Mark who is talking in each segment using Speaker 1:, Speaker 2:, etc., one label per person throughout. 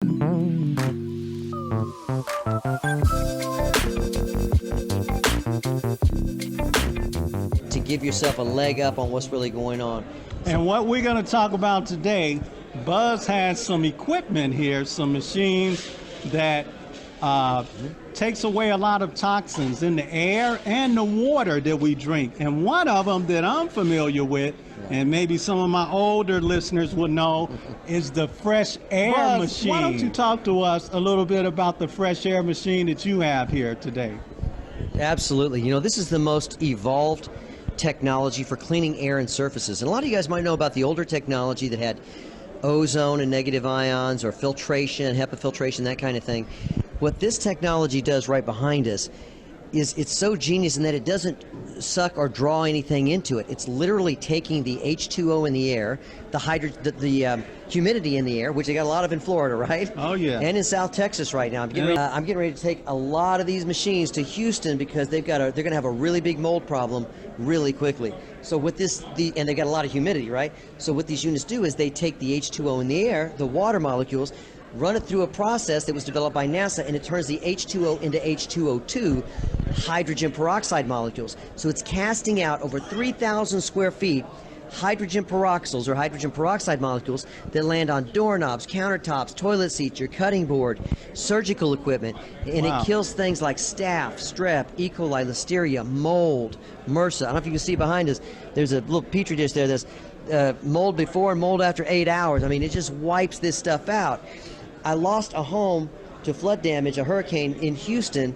Speaker 1: To give yourself a leg up on what's really going on.
Speaker 2: And what we're going to talk about today, Buzz has some equipment here, some machines that takes away a lot of toxins in the air and the water that we drink. And one of them that I'm familiar with, and maybe some of my older listeners would know, is the fresh air machine. Why don't you talk to us a little bit about the fresh air machine that you have here today?
Speaker 1: Absolutely. You know, this is the most evolved technology for cleaning air and surfaces. And a lot of you guys might know about the older technology that had ozone and negative ions or filtration, HEPA filtration, that kind of thing. What this technology does right behind us is it's so genius in that it doesn't suck or draw anything into it. It's literally taking the H2O in the air, the humidity in the air, which they got a lot of in Florida, right?
Speaker 2: Oh yeah.
Speaker 1: And in South Texas right now. I'm getting ready to take a lot of these machines to Houston because they're going to have a really big mold problem really quickly. So with this, and they got a lot of humidity, right? So what these units do is they take the H2O in the air, the water molecules, run it through a process that was developed by NASA, and it turns the H2O into H2O2, hydrogen peroxide molecules. So it's casting out over 3,000 square feet hydrogen peroxyls or hydrogen peroxide molecules that land on doorknobs, countertops, toilet seats, your cutting board, surgical equipment, and It kills things like staph, strep, E. coli, listeria, mold, MRSA. I don't know if you can see behind us, there's a little petri dish there that's mold before and mold after 8 hours. I mean, it just wipes this stuff out. I lost a home to flood damage, a hurricane in Houston,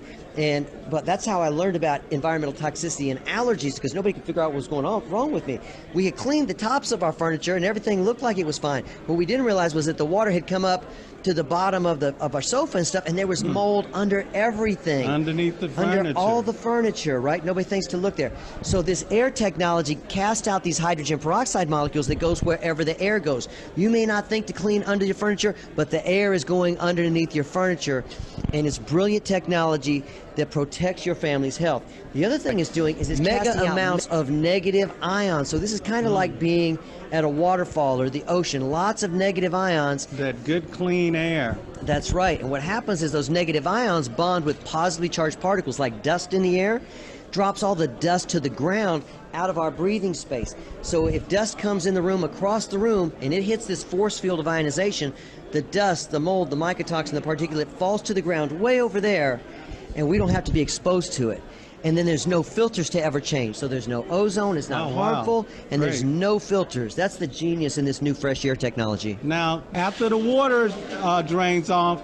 Speaker 1: but that's how I learned about environmental toxicity and allergies, because nobody could figure out what was going on wrong with me. We had cleaned the tops of our furniture and everything looked like it was fine. What we didn't realize was that the water had come up to the bottom of our sofa and stuff, and there was mold under everything.
Speaker 2: Underneath the furniture.
Speaker 1: Under all the furniture, right? Nobody thinks to look there. So this air technology casts out these hydrogen peroxide molecules that goes wherever the air goes. You may not think to clean under your furniture, but the air is going underneath your furniture, and it's brilliant technology that protects your family's health. The other thing it's doing is it's mega amounts of negative ions. So this is kind of like being at a waterfall or the ocean. Lots of negative ions.
Speaker 2: That good clean air.
Speaker 1: That's right. And what happens is those negative ions bond with positively charged particles like dust in the air, drops all the dust to the ground out of our breathing space. So if dust comes in the room, across the room, and it hits this force field of ionization, the dust, the mold, the mycotoxin, the particulate falls to the ground way over there, and we don't have to be exposed to it. And then there's no filters to ever change. So there's no ozone, it's not harmful, and there's no filters. That's the genius in this new fresh air technology.
Speaker 2: Now, after the water drains off,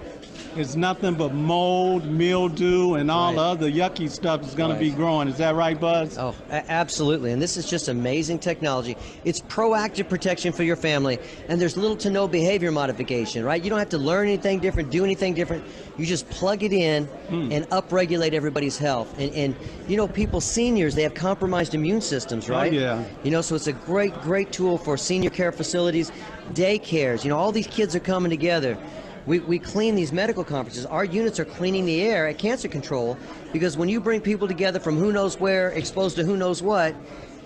Speaker 2: it's nothing but mold, mildew, and all the other yucky stuff is going to be growing. Is that right, Buzz?
Speaker 1: Oh, absolutely. And this is just amazing technology. It's proactive protection for your family, and there's little to no behavior modification, right? You don't have to learn anything different, do anything different. You just plug it in and upregulate everybody's health. And you know, people, seniors, they have compromised immune systems, right?
Speaker 2: Oh, yeah.
Speaker 1: You know, so it's a great tool for senior care facilities, daycares. You know, all these kids are coming together. We clean these medical conferences. Our units are cleaning the air at cancer control, because when you bring people together from who knows where, exposed to who knows what,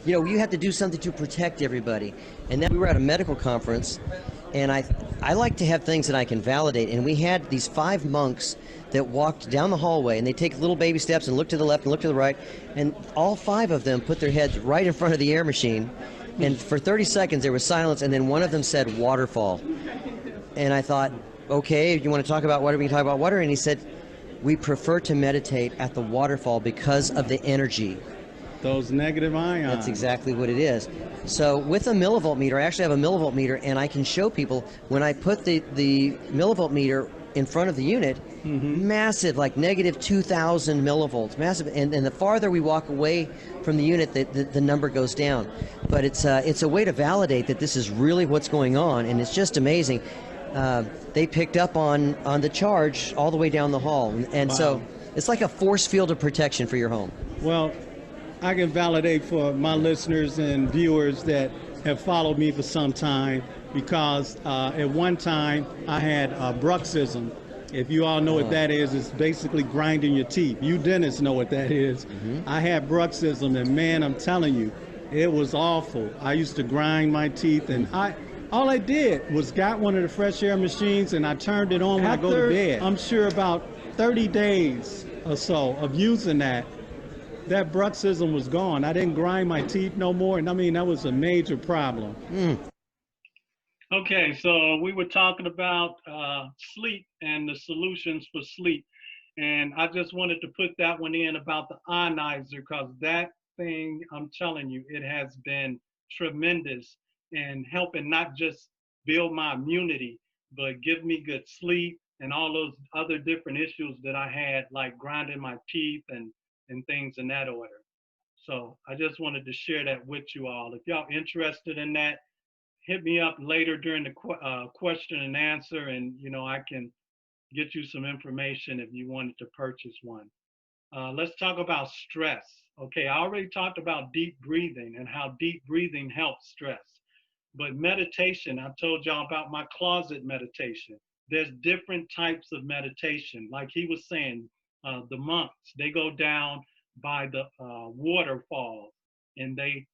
Speaker 1: you know, you have to do something to protect everybody. And then we were at a medical conference, and I like to have things that I can validate. And we had these 5 monks that walked down the hallway, and they take little baby steps and look to the left and look to the right, and all 5 of them put their heads right in front of the air machine. And for 30 seconds there was silence, and then one of them said, "Waterfall." And I thought, okay, you want to talk about water, we can talk about water. And he said, we prefer to meditate at the waterfall because of the energy.
Speaker 2: Those negative ions.
Speaker 1: That's exactly what it is. So with a millivolt meter, I actually have a millivolt meter, and I can show people when I put the millivolt meter in front of the unit, massive, like negative 2,000 millivolts, massive. And the farther we walk away from the unit, the number goes down. But it's a way to validate that this is really what's going on, and it's just amazing. They picked up on the charge all the way down the hall. And so it's like a force field of protection for your home.
Speaker 2: Well, I can validate for my listeners and viewers that have followed me for some time, because at one time I had bruxism. If you all know what that is, it's basically grinding your teeth. You dentists know what that is. I had bruxism, and man, I'm telling you, it was awful. I used to grind my teeth, and All I did was got one of the fresh air machines and I turned it on when I go to bed. I'm sure about 30 days or so of using that bruxism was gone. I didn't grind my teeth no more. And I mean, that was a major problem.
Speaker 3: Okay, so we were talking about sleep and the solutions for sleep. And I just wanted to put that one in about the Ionizer, because that thing, I'm telling you, it has been tremendous in helping not just build my immunity, but give me good sleep and all those other different issues that I had, like grinding my teeth and things in that order. So I just wanted to share that with you all. If y'all interested in that, hit me up later during the question and answer, and I can get you some information if you wanted to purchase one. Let's talk about stress. Okay, I already talked about deep breathing and how deep breathing helps stress. But meditation, I told y'all about my closet meditation. There's different types of meditation. Like he was saying, the monks, they go down by the waterfalls and they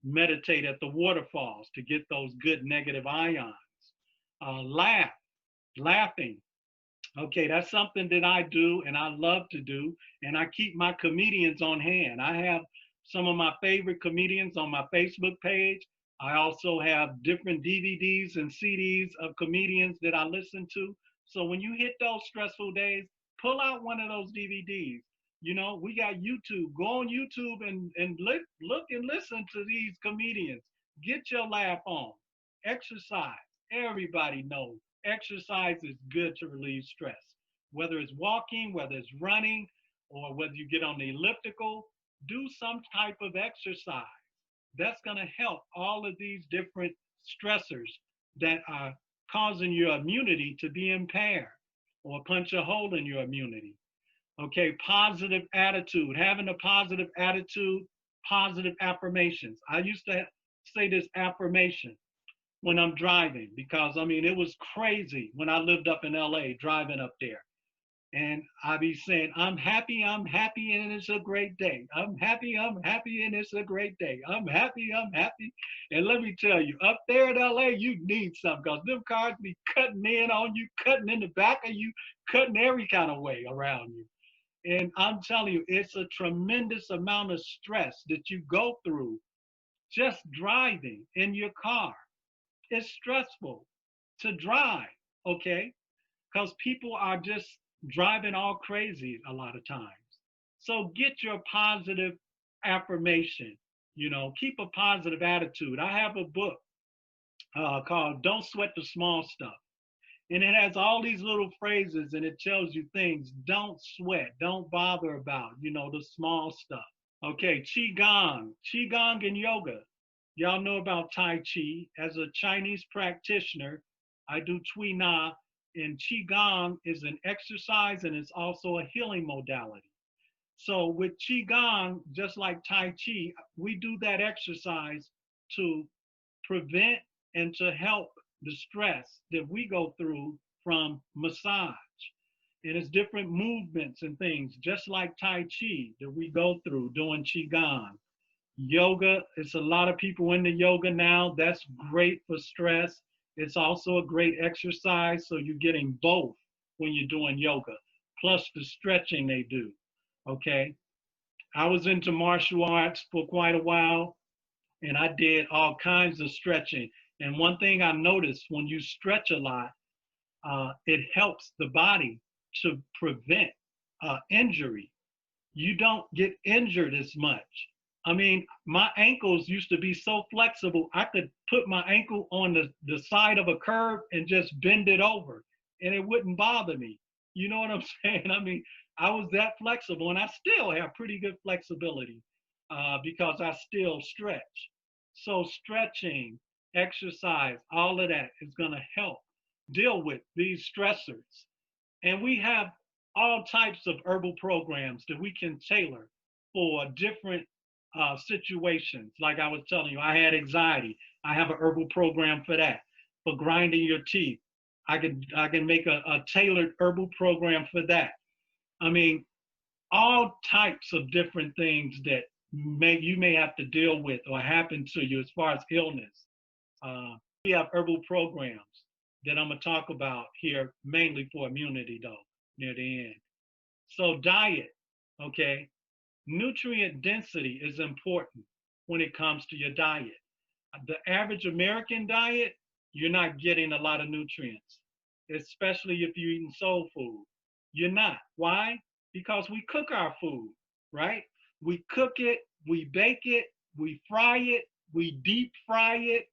Speaker 3: meditate at the waterfalls to get those good negative ions. Laughing. Okay, that's something that I do and I love to do, and I keep my comedians on hand. I have some of my favorite comedians on my Facebook page. I also have different DVDs and CDs of comedians that I listen to. So when you hit those stressful days, pull out one of those DVDs. We got YouTube. Go on YouTube and look and listen to these comedians. Get your laugh on. Exercise. Everybody knows exercise is good to relieve stress. Whether it's walking, whether it's running, or whether you get on the elliptical, do some type of exercise. That's going to help all of these different stressors that are causing your immunity to be impaired or punch a hole in your immunity. Okay, positive attitude, having a positive attitude, positive affirmations. I used to say this affirmation when I'm driving, because it was crazy when I lived up in LA, driving up there. And I be saying, I'm happy, and it's a great day. I'm happy, and it's a great day. I'm happy. And let me tell you, up there in LA, you need something, because them cars be cutting in on you, cutting in the back of you, cutting every kind of way around you. And I'm telling you, it's a tremendous amount of stress that you go through just driving in your car. It's stressful to drive, okay? Because people are just driving all crazy a lot of times. So get your positive affirmation, keep a positive attitude. I have a book called Don't Sweat the Small Stuff. And it has all these little phrases, and it tells you things don't sweat, don't bother about, the small stuff. Okay, Qigong and yoga. Y'all know about Tai Chi. As a Chinese practitioner, I do Cui Na, and Qigong is an exercise and it's also a healing modality. So with Qigong, just like Tai Chi, we do that exercise to prevent and to help the stress that we go through from massage. And it's different movements and things, just like Tai Chi, that we go through doing Qigong. Yoga, it's a lot of people into yoga now. That's great for stress. It's also a great exercise, so you're getting both when you're doing yoga, plus the stretching they do, okay? I was into martial arts for quite a while, and I did all kinds of stretching. And one thing I noticed, when you stretch a lot, it helps the body to prevent injury. You don't get injured as much. My ankles used to be so flexible, I could put my ankle on the side of a curve and just bend it over, and it wouldn't bother me. You know what I'm saying? I was that flexible, and I still have pretty good flexibility because I still stretch. So stretching, exercise, all of that is going to help deal with these stressors. And we have all types of herbal programs that we can tailor for different situations. Like I was telling you, I had anxiety. I have an herbal program for that. For grinding your teeth, I can make a tailored herbal program for that. All types of different things that you may have to deal with or happen to you as far as illness. We have herbal programs that I'm gonna talk about here, mainly for immunity though, near the end. So diet, okay? Nutrient density is important when it comes to your diet. The average American diet, you're not getting a lot of nutrients, especially if you're eating soul food. You're not. Why? Because we cook our food, right? We cook it, we bake it, we fry it, we deep fry it,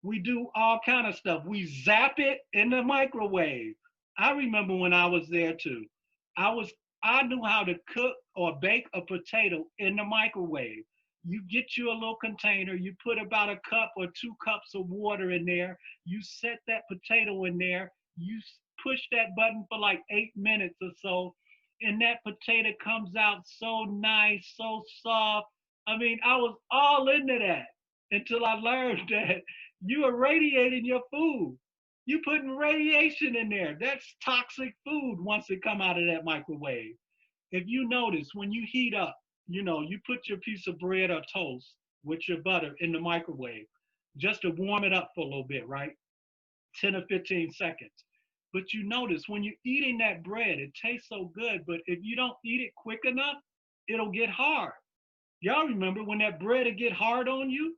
Speaker 3: we do all kind of stuff. We zap it in the microwave. I remember when I was there too. I was I knew how to cook or bake a potato in the microwave. You get you a little container, you put about a cup or 2 cups of water in there, you set that potato in there, you push that button for like 8 minutes or so, and that potato comes out so nice, so soft. I mean, I was all into that until I learned that you are radiating your food. You putting radiation in there. That's toxic food once it come out of that microwave. If you notice, when you heat up, you put your piece of bread or toast with your butter in the microwave just to warm it up for a little bit, right? 10 or 15 seconds. But you notice when you're eating that bread, it tastes so good, but if you don't eat it quick enough, it'll get hard. Y'all remember when that bread will get hard on you?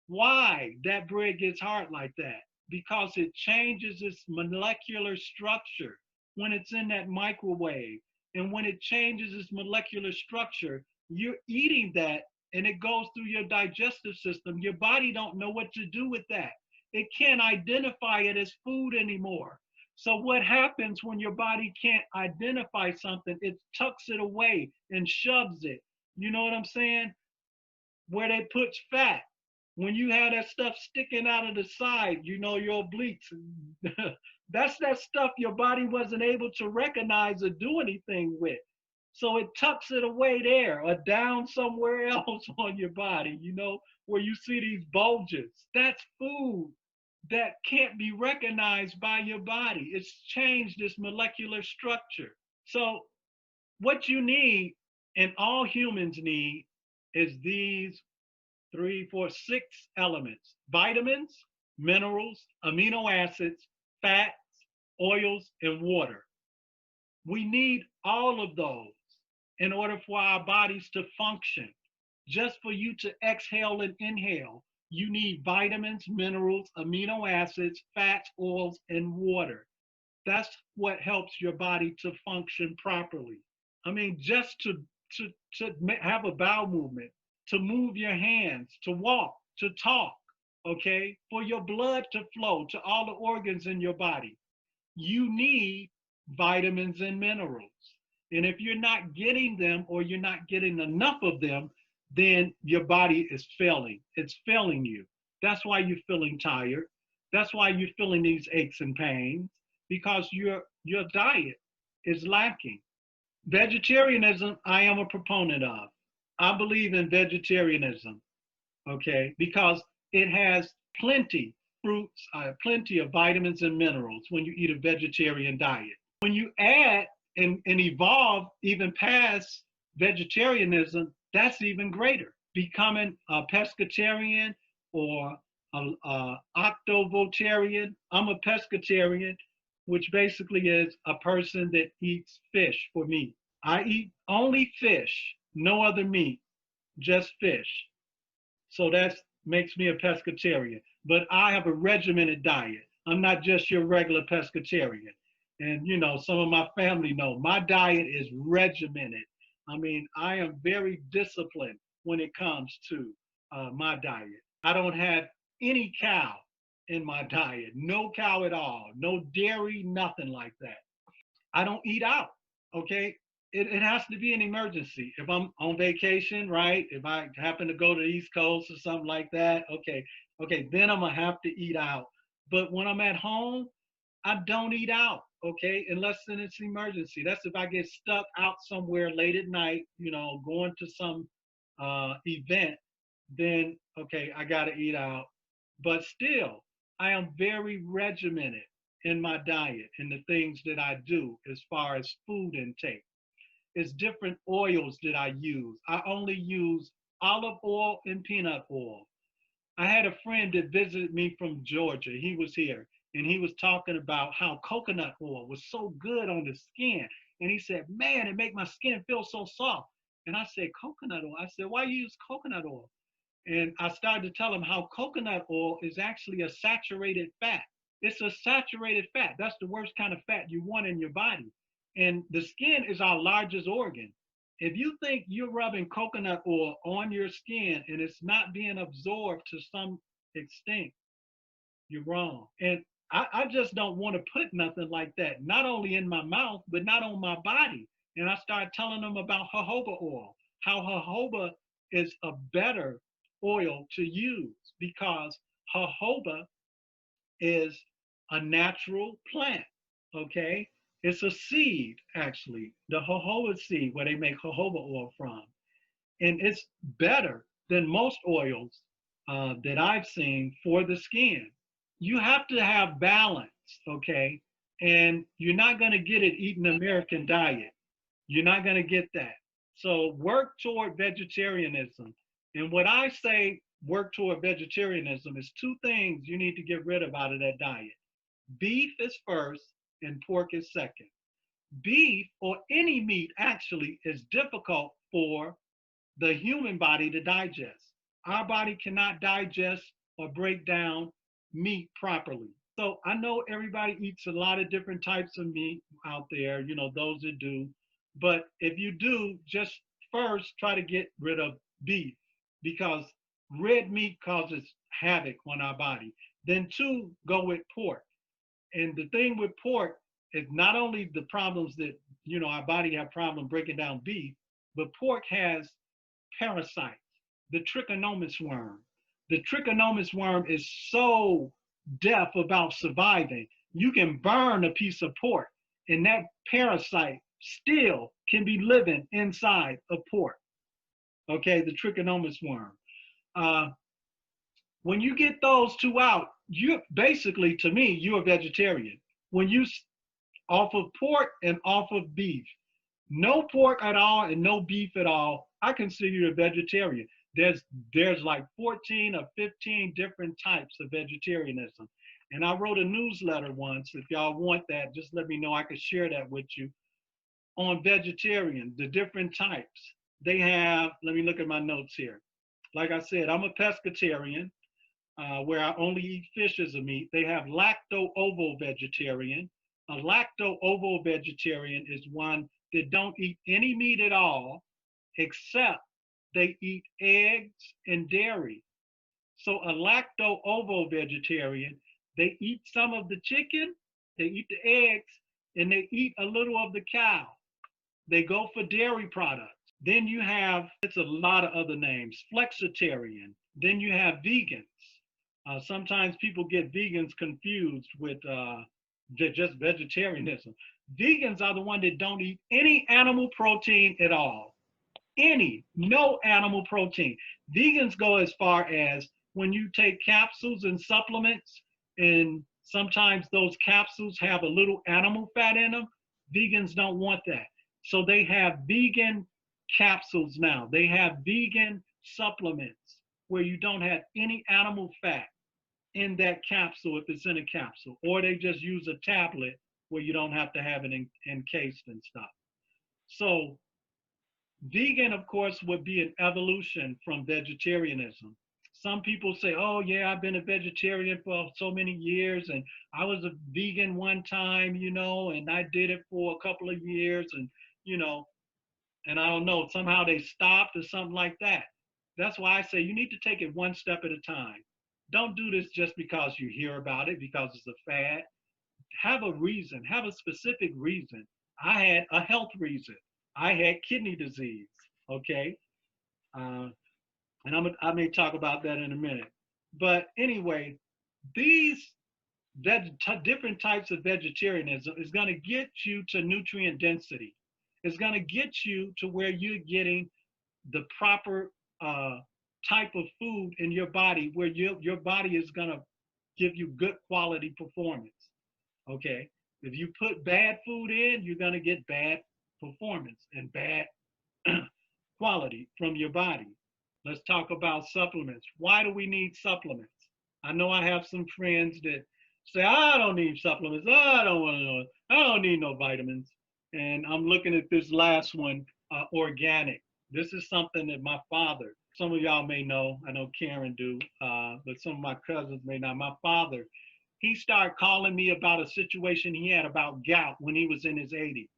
Speaker 3: Why that bread gets hard like that? Because it changes its molecular structure when it's in that microwave. And when it changes its molecular structure, you're eating that and it goes through your digestive system. Your body don't know what to do with that. It can't identify it as food anymore. So what happens when your body can't identify something? It tucks it away and shoves it. You know what I'm saying? Where they put fat. When you have that stuff sticking out of the side, your obliques, that's that stuff your body wasn't able to recognize or do anything with. So it tucks it away there or down somewhere else on your body, where you see these bulges. That's food that can't be recognized by your body. It's changed its molecular structure. So what you need, and all humans need, is these 3, 4, 6 elements: vitamins, minerals, amino acids, fats, oils, and water. We need all of those in order for our bodies to function. Just for you to exhale and inhale, you need vitamins, minerals, amino acids, fats, oils, and water. That's what helps your body to function properly. I mean, just to have a bowel movement, to move your hands, to walk, to talk, okay? For your blood to flow to all the organs in your body, you need vitamins and minerals. And if you're not getting them or you're not getting enough of them, then your body is failing. It's failing you. That's why you're feeling tired. That's why you're feeling these aches and pains, because your diet is lacking. Vegetarianism, I am a proponent of. I believe in vegetarianism, okay, because it has plenty fruits, plenty of vitamins and minerals when you eat a vegetarian diet. When you add and evolve even past vegetarianism, that's even greater. Becoming a pescatarian or a octovotarian. I'm a pescatarian, which basically is a person that eats fish for meat. I eat only fish, no other meat, just fish. So that makes me a pescatarian. But I have a regimented diet. I'm not just your regular pescatarian. And some of my family know my diet is regimented. I mean, I am very disciplined when it comes to my diet. I don't have any cow in my diet, no cow at all, no dairy, nothing like that. I don't eat out, okay? It has to be an emergency. If I'm on vacation, right? If I happen to go to the East Coast or something like that, okay, then I'm gonna have to eat out. But when I'm at home, I don't eat out, okay, unless it's an emergency. That's if I get stuck out somewhere late at night, going to some event, then, okay, I gotta eat out. But still, I am very regimented in my diet and the things that I do as far as food intake. It's different oils that I use. I only use olive oil and peanut oil. I had a friend that visited me from Georgia. He was here and he was talking about how coconut oil was so good on the skin. And he said, man, it make my skin feel so soft. And I said, coconut oil? I said, why you use coconut oil? And I started to tell him how coconut oil is actually a saturated fat. It's a saturated fat. That's the worst kind of fat you want in your body. And the skin is our largest organ. If you think you're rubbing coconut oil on your skin and it's not being absorbed to some extent, you're wrong. And I just don't want to put nothing like that, not only in my mouth, but not on my body. And I started telling them about jojoba oil, how jojoba is a better oil to use because jojoba is a natural plant, okay? It's a seed, actually, the jojoba seed, where they make jojoba oil from. And it's better than most oils that I've seen for the skin. You have to have balance, okay? And you're not gonna get it eating the American diet. You're not gonna get that. So work toward vegetarianism. And what I say work toward vegetarianism is two things you need to get rid of out of that diet. Beef is first and pork is second. Beef or any meat actually is difficult for the human body to digest. Our body cannot digest or break down meat properly. So I know everybody eats a lot of different types of meat out there, you know, those that do. But if you do, just first try to get rid of beef because red meat causes havoc on our body. Then two, go with pork. And the thing with pork is not only the problems that, you know, our body have problem breaking down beef, but pork has parasites, the trichomonas worm. The trichomonas worm is so deaf about surviving. You can burn a piece of pork and that parasite still can be living inside of pork. Okay, the trichomonas worm. When you get those two out, you basically, to me, you're a vegetarian. When you off of pork and off of beef, no pork at all and no beef at all, I consider you a vegetarian. There's like 14 or 15 different types of vegetarianism. And I wrote a newsletter once. If y'all want that, just let me know. I could share that with you on vegetarian, the different types. They have, let me look at my notes here. Like I said, I'm a pescatarian, where I only eat fish as a meat. They have lacto-ovo vegetarian. A lacto-ovo vegetarian is one that don't eat any meat at all, except they eat eggs and dairy. So a lacto-ovo vegetarian, they eat some of the chicken, they eat the eggs, and they eat a little of the cow. They go for dairy products. Then you have, it's a lot of other names, flexitarian. Then you have vegans. Sometimes people get vegans confused with just vegetarianism. Vegans are the ones that don't eat any animal protein at all. No animal protein. Vegans go as far as when you take capsules and supplements, and sometimes those capsules have a little animal fat in them. Vegans don't want that. So they have vegan capsules now. They have vegan supplements where you don't have any animal fat in that capsule if it's in a capsule, or they just use a tablet where you don't have to have it encased and stuff. So vegan, of course, would be an evolution from vegetarianism. Some people say, oh yeah, I've been a vegetarian for so many years and I was a vegan one time, you know, and I did it for a couple of years and, you know, and I don't know, somehow they stopped or something like that. That's why I say you need to take it one step at a time. Don't do this just because you hear about it, because it's a fad. Have a reason, have a specific reason. I had a health reason. I had kidney disease, okay? And I may talk about that in a minute. But anyway, these different types of vegetarianism is gonna get you to nutrient density. It's gonna get you to where you're getting the proper type of food in your body, where your body is gonna give you good quality performance, okay? If you put bad food in, you're gonna get bad performance and bad quality from your body. Let's talk about supplements. Why do we need supplements? I know I have some friends that say, I don't need supplements. I don't want to know. I don't need no vitamins. And I'm looking at this last one, organic. This is something that my father, some of y'all may know, I know Karen do, but some of my cousins may not. My father, he started calling me about a situation he had about gout when he was in his 80s.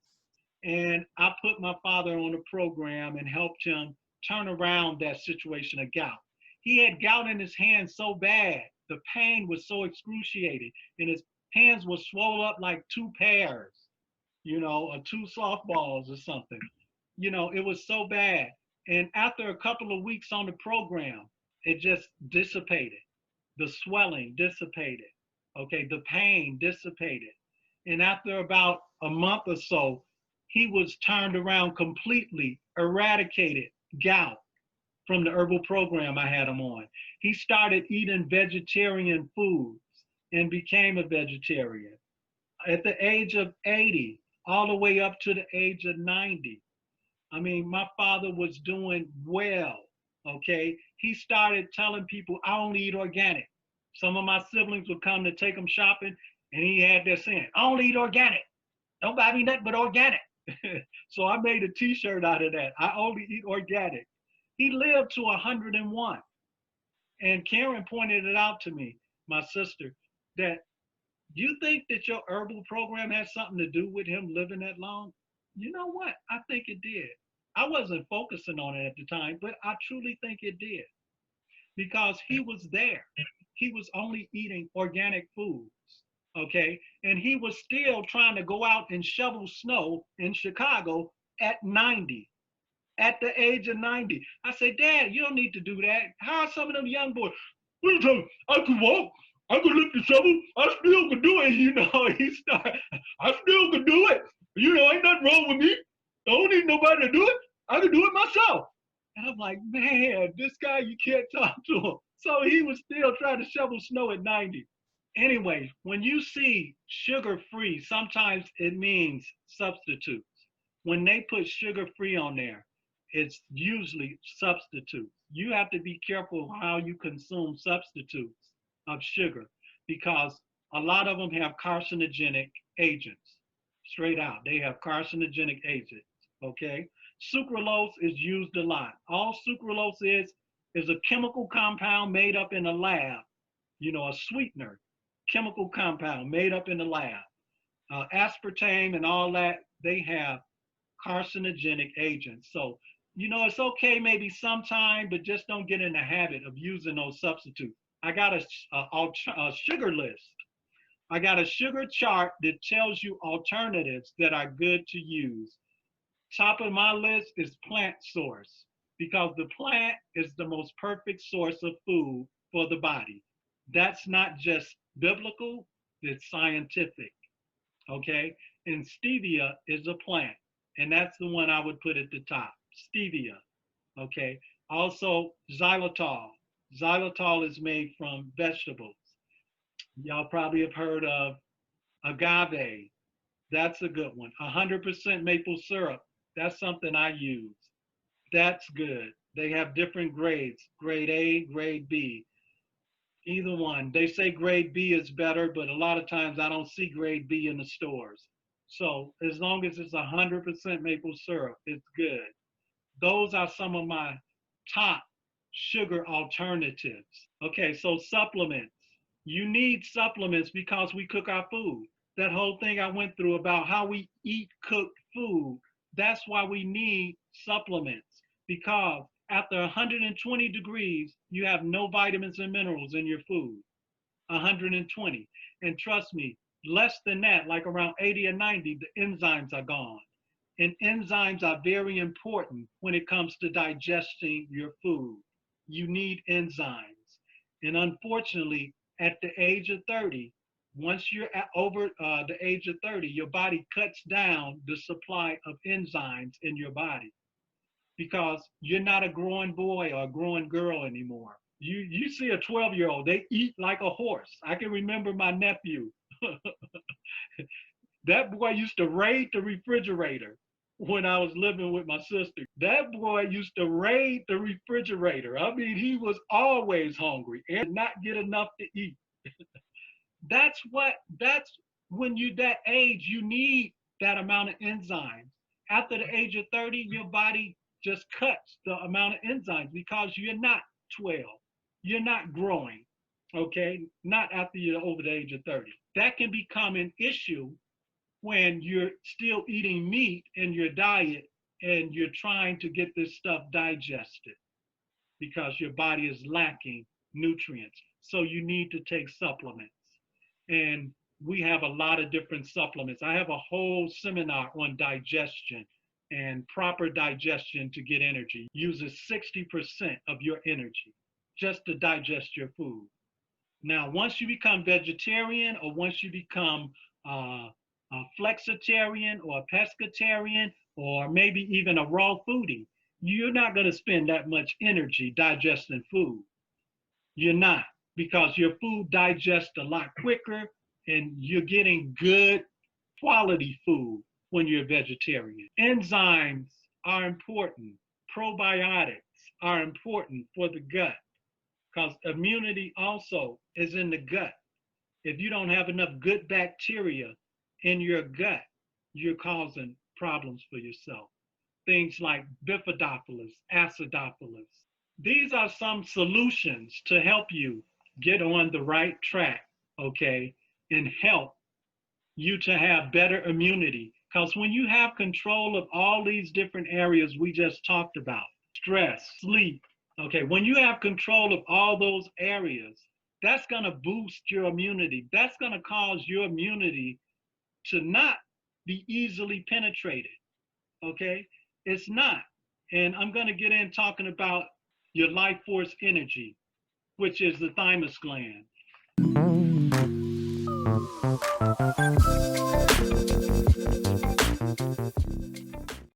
Speaker 3: And I put my father on a program and helped him turn around that situation of gout. He had gout in his hands so bad, the pain was so excruciating, and his hands were swollen up like two pears, or two softballs or something. It was so bad. And after a couple of weeks on the program, it just dissipated. The swelling dissipated. Okay, the pain dissipated. And after about a month or so, he was turned around completely, eradicated gout from the herbal program I had him on. He started eating vegetarian foods and became a vegetarian at the age of 80, all the way up to the age of 90. I mean, my father was doing well, okay? He started telling people, I only eat organic. Some of my siblings would come to take him shopping, and he had that saying, I only eat organic. Don't buy me nothing but organic. So I made a t-shirt out of that. I only eat organic. He lived to 101. And Karen pointed it out to me, my sister, that you think that your herbal program has something to do with him living that long? You know what? I think it did. I wasn't focusing on it at the time, but I truly think it did, because he was there. He was only eating organic foods, okay? And he was still trying to go out and shovel snow in Chicago at 90, at the age of 90. I said, Dad, you don't need to do that. How are some of them young boys? What are you talking? I could walk. I could lift the shovel. I still could do it. He started, I still could do it. Ain't nothing wrong with me. I don't need nobody to do it. I can do it myself. And I'm like, man, this guy, you can't talk to him. So he was still trying to shovel snow at 90. Anyway, when you see sugar-free, sometimes it means substitutes. When they put sugar-free on there, it's usually substitutes. You have to be careful how you consume substitutes of sugar, because a lot of them have carcinogenic agents. Straight out, they have carcinogenic agents, okay? Sucralose is used a lot. All sucralose is a chemical compound made up in a lab, a sweetener, chemical compound made up in the lab. Aspartame and all that, they have carcinogenic agents. So, it's okay maybe sometime, but just don't get in the habit of using those substitutes. I got a sugar list. I got a sugar chart that tells you alternatives that are good to use. Top of my list is plant source, because the plant is the most perfect source of food for the body. That's not just biblical, it's scientific, okay? And stevia is a plant, and that's the one I would put at the top, stevia, okay? Also, xylitol. Xylitol is made from vegetables. Y'all probably have heard of agave. That's a good one. 100% maple syrup. That's something I use. That's good. They have different grades, grade A, grade B. Either one. They say grade B is better, but a lot of times I don't see grade B in the stores. So as long as it's 100% maple syrup, it's good. Those are some of my top sugar alternatives. Okay, so supplements. You need supplements because we cook our food. That whole thing I went through about how we eat cooked food, that's why we need supplements, because after 120 degrees, you have no vitamins and minerals in your food. 120. And trust me, less than that, like around 80 or 90, the enzymes are gone. And enzymes are very important when it comes to digesting your food. You need enzymes. And unfortunately, at the age of 30, once you're over the age of 30, your body cuts down the supply of enzymes in your body, because you're not a growing boy or a growing girl anymore. You see a 12-year-old, they eat like a horse. I can remember my nephew. That boy used to raid the refrigerator. when I was living with my sister. That boy used to raid the refrigerator. I mean, he was always hungry and not get enough to eat. That's when you that age, you need that amount of enzymes. After the age of 30, your body just cuts the amount of enzymes because you're not 12. You're not growing, okay? Not after you're over the age of 30. That can become an issue when you're still eating meat in your diet and you're trying to get this stuff digested because your body is lacking nutrients. So you need to take supplements. And we have a lot of different supplements. I have a whole seminar on digestion and proper digestion to get energy. Uses 60% of your energy just to digest your food. Now, once you become vegetarian or once you become a flexitarian or a pescatarian or maybe even a raw foodie, you're not going to spend that much energy digesting food. You're not, because your food digests a lot quicker and you're getting good quality food when you're vegetarian. Enzymes are important. Probiotics are important for the gut because immunity also is in the gut. If you don't have enough good bacteria in your gut, you're causing problems for yourself. Things like Bifidobacillus, Acidophilus. These are some solutions to help you get on the right track, okay, and help you to have better immunity. Because when you have control of all these different areas we just talked about, stress, sleep, okay, when you have control of all those areas, that's going to boost your immunity. That's going to cause your immunity to not be easily penetrated, okay? It's not. And I'm going to get in talking about your life force energy, which is the thymus gland.